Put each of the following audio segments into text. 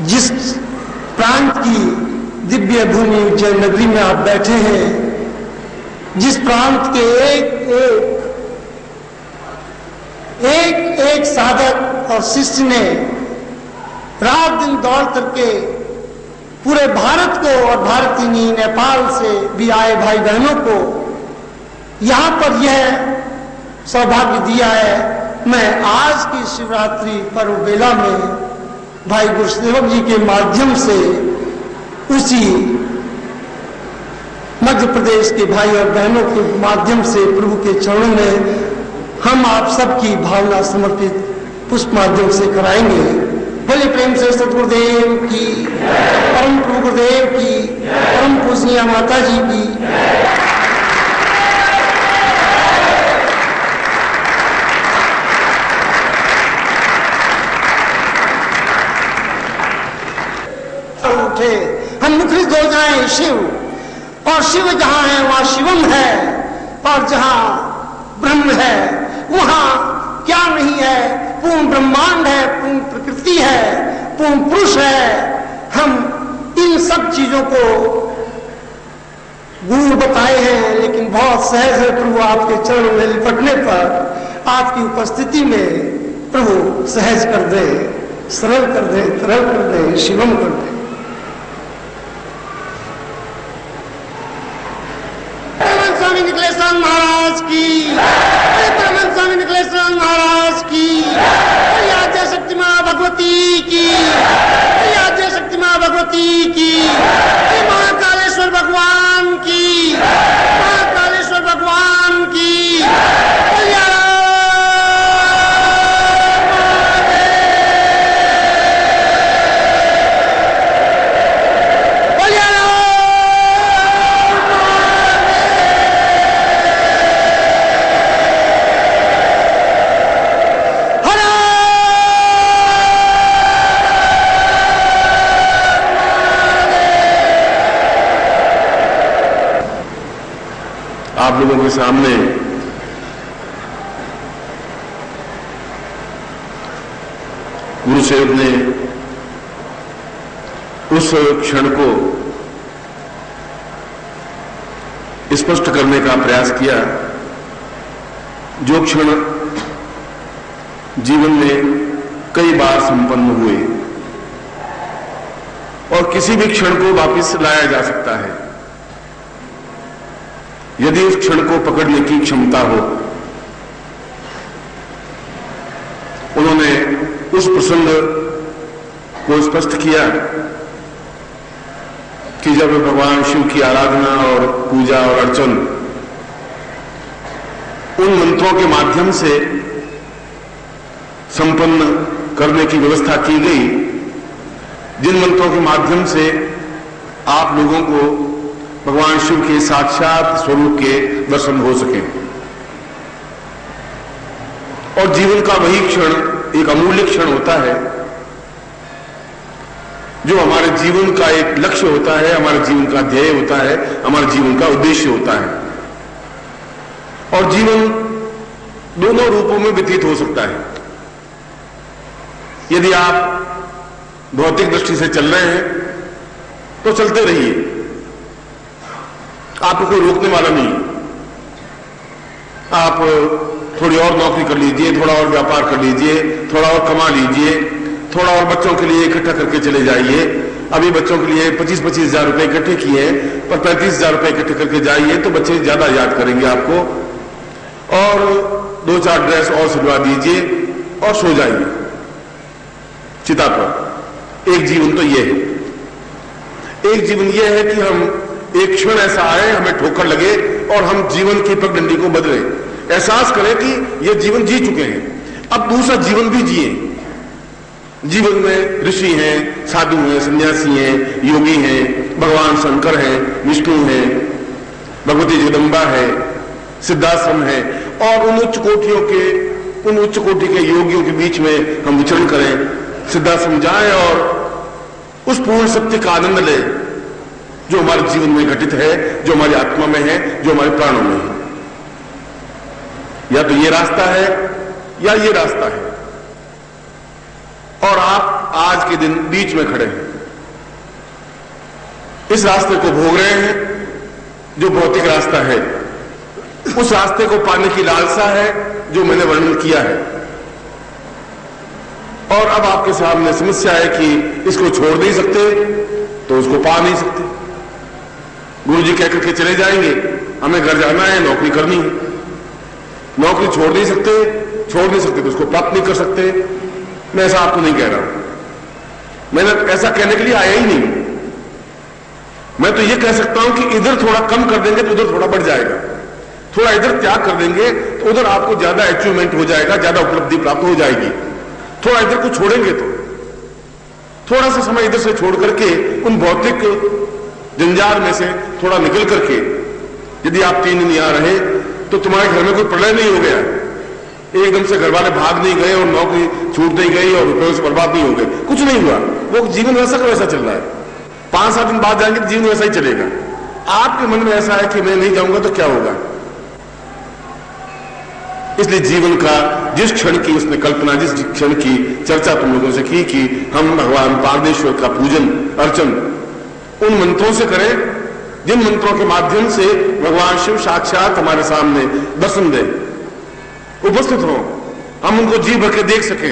जिस प्रांत की दिव्य भूमि उज्जैन नगरी में आप बैठे हैं, जिस प्रांत के एक साधक और शिष्य ने रात दिन दौड़ करके पूरे भारत को और भारत ही नहीं नेपाल से भी आए भाई बहनों को यहां पर यह सौभाग्य दिया है। मैं आज की शिवरात्रि पर्व बेला में भाई गुरुसेवक जी के माध्यम से उसी मध्य प्रदेश के भाई और बहनों के माध्यम से प्रभु के चरणों में हम आप सबकी भावना समर्पित पुष्प माध्यम से कराएंगे। बोलिए प्रेम से सतगुरुदेव की, परम प्रभु गुरुदेव की, परम पूजनीय माता जी की। उठे हम मुखरित हो जाएं शिव, और शिव जहां है वहां शिवम है, और जहां ब्रह्म है वहां क्या नहीं है, पूर्ण ब्रह्मांड है, पूर्ण प्रकृति है, पूर्ण पुरुष है। हम इन सब चीजों को गुण बताए हैं, लेकिन बहुत सहज है प्रभु आपके चरणों में लिपटने पर, आपकी उपस्थिति में प्रभु सहज कर दे, सरल कर दे, तरल कर दे, शिवम कर दे। स्वामी निकलेश्वर महाराज की, स्वामी निकलेश्वर महाराज की, आद्य शक्ति मां भगवती की, आद्य शक्ति मां भगवती की, महाकालेश्वर भगवान की, महाकालेश्वर भगवान की। आप लोगों के सामने गुरुसेवक ने उस क्षण को स्पष्ट करने का प्रयास किया जो क्षण जीवन में कई बार संपन्न हुए, और किसी भी क्षण को वापस लाया जा सकता है यदि उस क्षण को पकड़ने की क्षमता हो। उन्होंने उस प्रसंग को स्पष्ट किया कि जब भगवान शिव की आराधना और पूजा और अर्चन उन मंत्रों के माध्यम से संपन्न करने की व्यवस्था की गई, जिन मंत्रों के माध्यम से आप लोगों को भगवान शिव के साक्षात स्वरूप के दर्शन हो सके, और जीवन का वही क्षण एक अमूल्य क्षण होता है जो हमारे जीवन का एक लक्ष्य होता है, हमारे जीवन का ध्येय होता है, हमारे जीवन का उद्देश्य होता है। और जीवन दोनों रूपों में व्यतीत हो सकता है। यदि आप भौतिक दृष्टि से चल रहे हैं तो चलते रहिए, आपको कोई रोकने वाला नहीं। आप थोड़ी और नौकरी कर लीजिए, थोड़ा और व्यापार कर लीजिए, थोड़ा और कमा लीजिए, थोड़ा और बच्चों के लिए इकट्ठा करके चले जाइए। अभी बच्चों के लिए 25-25 हजार रुपए इकट्ठे किए हैं, पर 35 हजार रुपए इकट्ठे करके जाइए तो बच्चे ज्यादा याद करेंगे आपको। और 2-4 ड्रेस और सिलवा दीजिए और सो जाइए चिता पर। एक जीवन तो यह है, एक जीवन यह है कि हम एक क्षण ऐसा आए, हमें ठोकर लगे और हम जीवन की पगडंडी को बदले, एहसास करें कि ये जीवन जी चुके हैं, अब दूसरा जीवन भी जिए। जीवन में ऋषि हैं, साधु हैं, सन्यासी हैं, योगी हैं, भगवान शंकर हैं, विष्णु हैं, भगवती जगदम्बा है, सिद्धाश्रम है, और उन उच्च कोटि के योगियों के बीच में हम विचरण करें, सिद्धाश्रम जाएं और उस पूर्ण सत्य का आनंद लें जो हमारे जीवन में घटित है, जो हमारी आत्मा में है, जो हमारे प्राणों में है। या तो ये रास्ता है या ये रास्ता है, और आप आज के दिन बीच में खड़े हैं। इस रास्ते को भोग रहे हैं जो भौतिक रास्ता है, उस रास्ते को पाने की लालसा है जो मैंने वर्णन किया है, और अब आपके सामने समस्या है कि इसको छोड़ नहीं सकते तो उसको पा नहीं सकते। गुरु जी कह करके चले जाएंगे, हमें घर जाना है, नौकरी करनी है, नौकरी छोड़ नहीं सकते तो उसको प्राप्त नहीं कर सकते। मैं ऐसा आपको नहीं कह रहा हूं, मैंने ऐसा कहने के लिए आया ही नहीं। मैं तो ये कह सकता हूं कि इधर थोड़ा कम कर देंगे तो उधर थोड़ा बढ़ जाएगा, थोड़ा इधर त्याग कर देंगे तो उधर आपको ज्यादा अचीवमेंट हो जाएगा, ज्यादा उपलब्धि प्राप्त हो जाएगी। थोड़ा इधर को छोड़ेंगे तो थोड़ा सा समय इधर से छोड़ करके उन भौतिक जंजाल में से थोड़ा निकल करके, यदि आप 3 दिन यहां रहे तो तुम्हारे घर में कोई प्रलय नहीं हो गया, एकदम से घर वाले भाग नहीं गए और नौकरी छूट नहीं गई और रुपये से बर्बाद नहीं हो गए, कुछ नहीं हुआ। वो जीवन वैसा का वैसा चल रहा है। 5-7 दिन बाद जाएंगे तो जीवन वैसा ही चलेगा। आपके मन में ऐसा है कि मैं नहीं जाऊंगा तो क्या होगा। इसलिए जीवन का जिस क्षण की उसने कल्पना, जिस क्षण की चर्चा तुम लोगों से की कि हम भगवान पारमेश्वर का पूजन अर्चन उन मंत्रों से करें जिन मंत्रों के माध्यम से भगवान शिव साक्षात हमारे सामने दर्शन दे, उपस्थित हो, हम उनको जी भर के देख सके,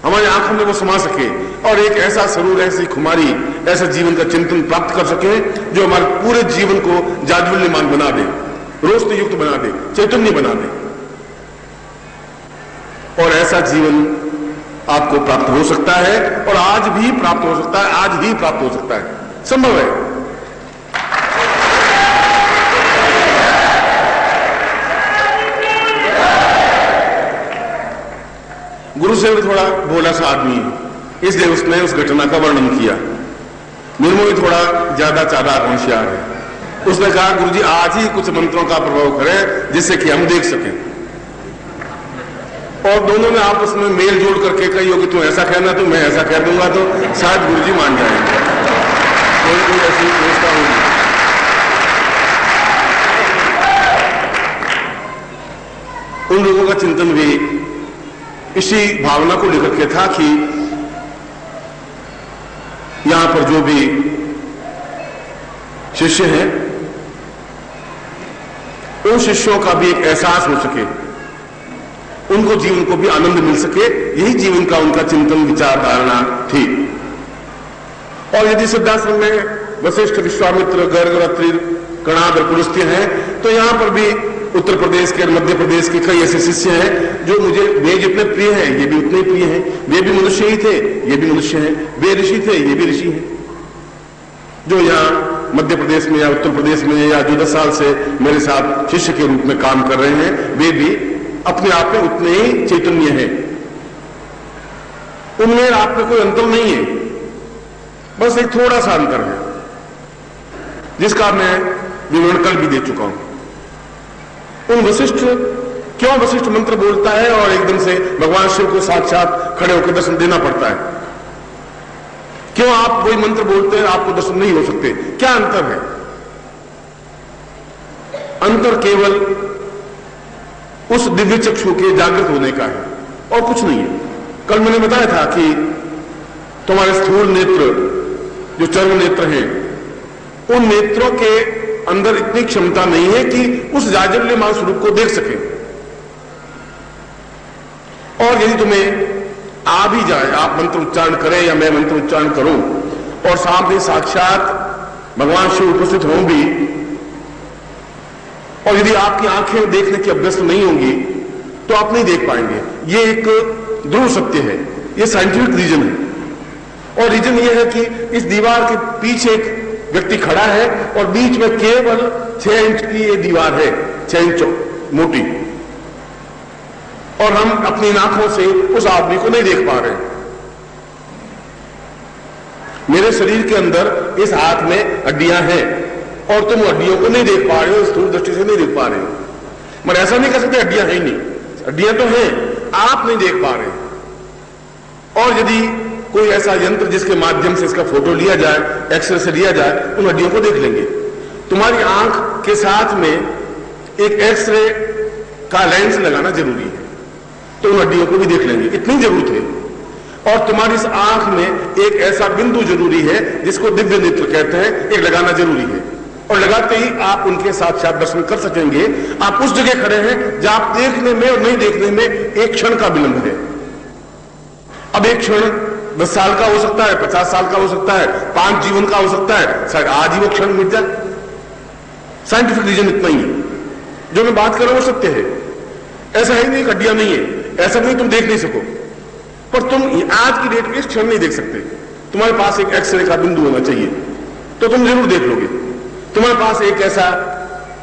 हमारी आंखों में वो समा सके, और एक ऐसा सरूर, ऐसी खुमारी, ऐसा जीवन का चिंतन प्राप्त कर सके जो हमारे पूरे जीवन को जाज्वल्यमान बना दे, रोशनी युक्त बना दे, चैतन्य बना दे। और ऐसा जीवन आपको प्राप्त हो सकता है, और आज भी प्राप्त हो सकता है, आज ही प्राप्त हो सकता है, संभव है। गुरुसेव थोड़ा भोला सा आदमी है, इसलिए उसने उस घटना का वर्णन किया। निर्मोही थोड़ा ज्यादा चालाक होशियार है। उसने कहा गुरुजी आज ही कुछ मंत्रों का प्रभाव करें जिससे कि हम देख सकें। और दोनों ने आपस में मेल जोड़ करके कही होगी तू ऐसा कहना तो मैं ऐसा कह दूंगा तो शायद गुरुजी मान जाएंगे। कोई ऐसी व्यवस्था होगी। उन लोगों का चिंतन भी इसी भावना को लेकर के था कि यहां पर जो भी शिष्य हैं उन शिष्यों का भी एक एहसास हो सके, उनको जीवन को भी आनंद मिल सके, यही जीवन का उनका चिंतन विचार धारणा थी। और यदि सिद्धाश्रम में वशिष्ठ, विश्वामित्र, गर्ग, अत्रि, कणाद और पुलस्त्य हैं तो यहां पर भी उत्तर प्रदेश के, मध्य प्रदेश के कई ऐसे शिष्य हैं जो मुझे, वे जितने प्रिय हैं ये भी उतने प्रिय हैं। वे भी मनुष्य ही थे, ये भी मनुष्य हैं। वे ऋषि थे, ये भी ऋषि हैं। जो यहाँ मध्य प्रदेश में या उत्तर प्रदेश में या जो 10 साल से मेरे साथ शिष्य के रूप में काम कर रहे हैं, वे भी अपने आप में उतने ही चैतन्य हैं। उनमें आप में कोई अंतर नहीं है, बस एक थोड़ा सा अंतर है जिसका मैं विवरण कल भी दे चुका हूं। उन वशिष्ठ, क्यों वशिष्ठ मंत्र बोलता है और एकदम से भगवान शिव को साक्षात खड़े होकर दर्शन देना पड़ता है? क्यों आप वही मंत्र बोलते हैं आपको दर्शन नहीं हो सकते? क्या अंतर है? अंतर केवल उस दिव्य चक्षु के जागृत होने का है और कुछ नहीं है। कल मैंने बताया था कि तुम्हारे स्थूल नेत्र, जो चर्म नेत्र हैं, उन नेत्रों के अंदर इतनी क्षमता नहीं है कि उस जाज्वल्यमान स्वरूप को देख सके। और यदि तुम्हें आ भी जाए, आप मंत्र उच्चारण करें या मैं मंत्र उच्चारण करूं और सामने साक्षात भगवान शिव उपस्थित हों भी, और यदि आपकी आंखें देखने की अभ्यस्त नहीं होंगी तो आप नहीं देख पाएंगे। ये एक ध्रुव सत्य है, ये साइंटिफिक रीजन है। और रीजन ये है कि इस दीवार के पीछे एक व्यक्ति खड़ा है और बीच में केवल 6 इंच की ये दीवार है, 6 इंच मोटी, और हम अपनी आंखों से उस आदमी को नहीं देख पा रहे। मेरे शरीर के अंदर इस हाथ में हड्डियां हैं और तुम हड्डियों को नहीं देख पा रहे हो, स्थूल दृष्टि से नहीं देख पा रहे हो। मगर ऐसा नहीं कह सकते हड्डियां हैं ही नहीं, हड्डियां तो हैं, आप नहीं देख पा रहे। और यदि कोई ऐसा यंत्र जिसके माध्यम से इसका फोटो लिया जाए, एक्सरे से लिया जाए, उन हड्डियों को देख लेंगे। तुम्हारी आंख के साथ में एक एक्सरे का लेंस लगाना जरूरी है, तो उन हड्डियों को भी देख लेंगे, इतनी जरूरत है। और तुम्हारी इस आंख में एक ऐसा बिंदु जरूरी है जिसको दिव्य नेत्र कहते हैं, एक लगाना जरूरी है, और लगाते ही आप उनके साक्षात दर्शन कर सकेंगे। आप उस जगह खड़े हैं जहां आप देखने में और नहीं देखने में एक क्षण का विलंब है। अब एक क्षण 10 साल का हो सकता है, 50 साल का हो सकता है, 5 जीवन का हो सकता है, शायद आज ही वो क्षण मिट जाए। साइंटिफिक रीजन इतना ही है। जो मैं बात कर रहा हूं वो सत्य है। ऐसा है नहीं, हड्डियां नहीं है, ऐसा नहीं तुम देख नहीं सको, पर तुम आज की डेट में इस क्षण नहीं देख सकते। तुम्हारे पास एक एक्सरे का बिंदु होना चाहिए, तो तुम जरूर देख लोगे। तुम्हारे पास एक ऐसा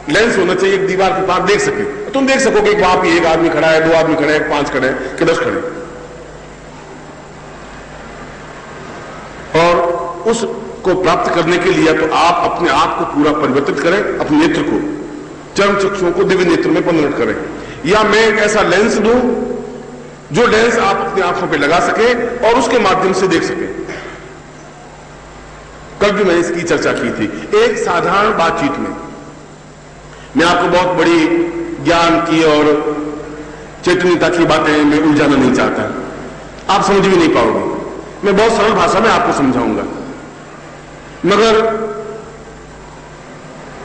लेंस होना चाहिए, एक दीवार के पास देख सके, तो तुम देख सकोगे कि वहां पे एक आदमी खड़ा है, 2 आदमी खड़े हैं, 5 खड़े हैं कि 10 खड़े हैं। और उसको प्राप्त करने के लिए तो आप अपने आप को पूरा परिवर्तित करें, अपने नेत्र को, चर्म चक्षुओं को दिव्य नेत्र में कन्वर्ट करें, या मैं एक ऐसा लेंस दूं जो लेंस आप अपनी आंखों पे लगा सके और उसके माध्यम से देख सके। कल भी मैंने इसकी चर्चा की थी। एक साधारण बातचीत में मैं आपको बहुत बड़ी ज्ञान की और चैतन्यता की बातें मैं उलझाना नहीं चाहता, आप समझ भी नहीं पाओगे। मैं बहुत सरल भाषा में आपको समझाऊंगा। मगर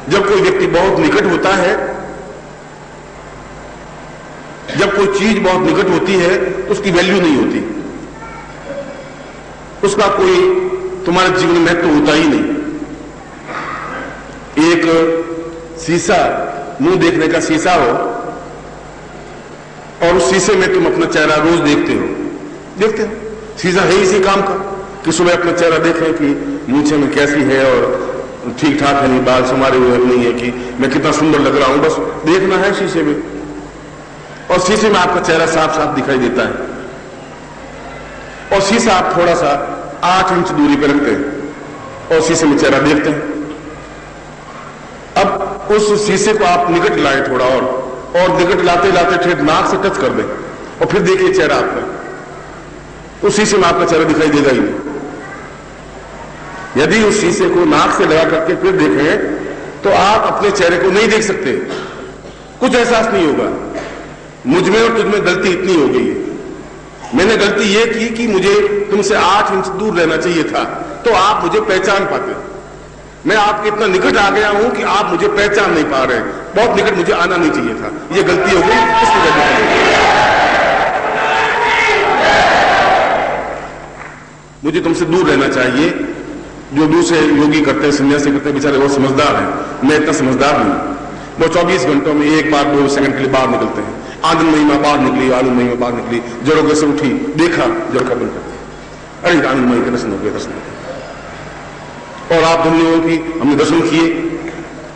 जब कोई व्यक्ति बहुत निकट होता है, जब कोई चीज बहुत निकट होती है तो उसकी वैल्यू नहीं होती, उसका कोई तुम्हारे जीवन में महत्व होता ही नहीं। एक शीशा, मुंह देखने का शीशा हो, और उस शीशे में तुम अपना चेहरा रोज देखते हो। शीशा है इसी काम का कि सुबह अपना चेहरा देखें कि मूछे में कैसी है और ठीक ठाक है, नहीं बाल संवारे हुए नहीं है, कि मैं कितना सुंदर लग रहा हूं, बस देखना है शीशे में। और शीशे में आपका चेहरा साफ साफ दिखाई देता है, और शीशा आप थोड़ा सा 8 इंच दूरी पर रखते हैं और शीशे में चेहरा देखते हैं। अब उस शीशे को आप निकट लाए थोड़ा और निकट लाते लाते ठेठ नाक से टच कर दें, और फिर देखिए चेहरा आपका, उस शीशे में आपका चेहरा दिखाई देगा ही नहीं। यदि उस शीशे को नाक से लगा करके फिर देखें तो आप अपने चेहरे को नहीं देख सकते, कुछ एहसास नहीं होगा। मुझ में और तुझ में गलती इतनी हो गई है, मैंने गलती यह की कि मुझे तुमसे 8 इंच दूर रहना चाहिए था, तो आप मुझे पहचान पाते। मैं आपके इतना निकट आ गया हूं कि आप मुझे पहचान नहीं पा रहे, बहुत निकट मुझे आना नहीं चाहिए था, यह गलती हो गई, इसलिए मुझे तुमसे दूर रहना चाहिए। जो दूसरे योगी करते हैं, सन्यासी करते हैं, बेचारे वो समझदार हैं, मैं इतना समझदार नहीं। वो 24 घंटों में 1 बार 2 सेकंड के लिए बाहर निकलते हैं। आनंद महिमा बाहर निकली, आनंद महिमा बाहर निकली, जड़ों कैसे उठी, देखा, जड़ का बंद कर, अरे आनंद मई के दर्शन हो गए, दर्शन हो गए। और आप धन्य हो कि हमने दर्शन किए,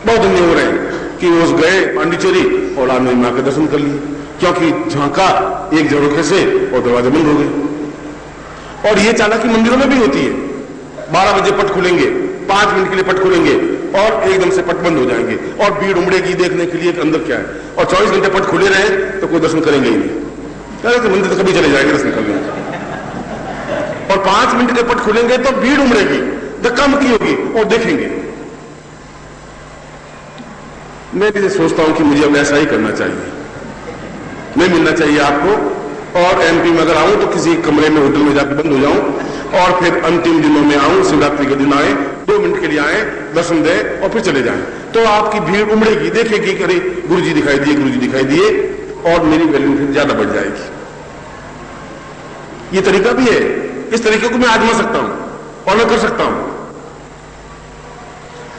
बहुत धन्य हो रहे हैं कि वो गए पांडिचेरी और आनंद महिमा के दर्शन कर लिए, क्योंकि झांका एक झरोखे से और दरवाजे बंद हो गए। और ये चालाकी मंदिरों में भी होती है। 12 बजे पट खुलेंगे, 5 मिनट के लिए पट खुलेंगे और एकदम से पट बंद हो जाएंगे, और भीड़ उमड़ेगी देखने के लिए कि अंदर क्या है। और 24 घंटे पट खुले रहे तो कोई दर्शन करेंगे ही नहीं, अरे तो मंदिर तो कभी चले जाएंगे दर्शन करने। और 5 मिनट के पट खुलेंगे तो भीड़ उमड़ेगी, धक्का मुक्की होगी और देखेंगे। मैं भी सोचता हूं कि मुझे अब ऐसा ही करना चाहिए, नहीं मिलना चाहिए आपको। और एमपी में अगर आऊं तो किसी कमरे में, होटल में जाकर बंद हो जाऊं, और फिर अंतिम दिनों में आऊं, शिवरात्रि के दिन आए, 2 मिनट के लिए आए, दर्शन दें और फिर चले जाएं, तो आपकी भीड़ उमड़ेगी, देखेगी कि अरे गुरुजी दिखाई दिए, गुरुजी दिखाई दिए, और मेरी वैल्यू फिर ज्यादा बढ़ जाएगी। ये तरीका भी है, इस तरीके को मैं आजमा सकता हूं और मैं कर सकता हूं।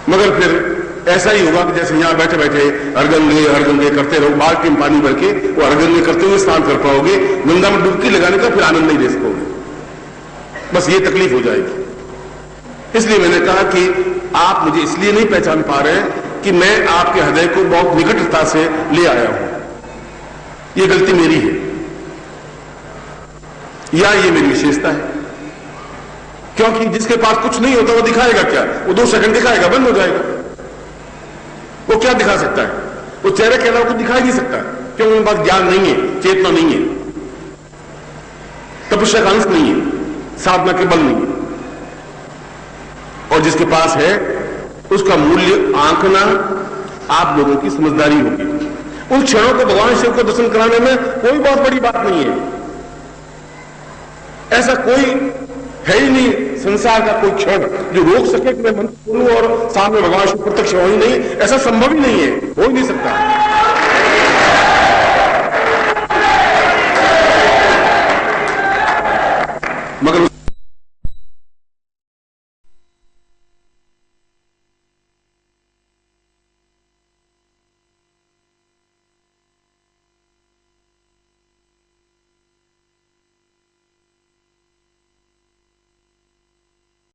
मगर फिर ऐसा ही होगा कि जैसे यहां बैठे बैठे हरगंगे करते रहो, बाल्टी में पानी भर के वो हरगंगे करते हुए स्नान कर पाओगे, गंगा में डुबकी लगाने का फिर आनंद नहीं ले सकोगे, बस ये तकलीफ हो जाएगी। इसलिए मैंने कहा कि आप मुझे इसलिए नहीं पहचान पा रहे कि मैं आपके हृदय को बहुत निकटता से ले आया हूं, ये गलती मेरी है या ये मेरी विशेषता है। क्योंकि जिसके पास कुछ नहीं होता वो दिखाएगा क्या? वो 2 सेकंड दिखाएगा, बंद हो जाएगा। वो क्या दिखा सकता है? वो चेहरे के अलावा कुछ दिखाई नहीं सकता, क्योंकि उनके पास ज्ञान नहीं है, चेतना नहीं है, तपस्या का अंश नहीं है, साधना के बल नहीं है। और जिसके पास है उसका मूल्य आंकना आप लोगों की समझदारी होगी। उन क्षणों को भगवान शिव को दर्शन कराने में कोई बहुत बड़ी बात नहीं है। ऐसा कोई है ही नहीं संसार का कोई क्षण जो रोक सके कि मैं मंत्र बोलूं और सामने भगवान शिव प्रत्यक्ष हो ही नहीं, ऐसा संभव ही नहीं है, हो ही नहीं सकता।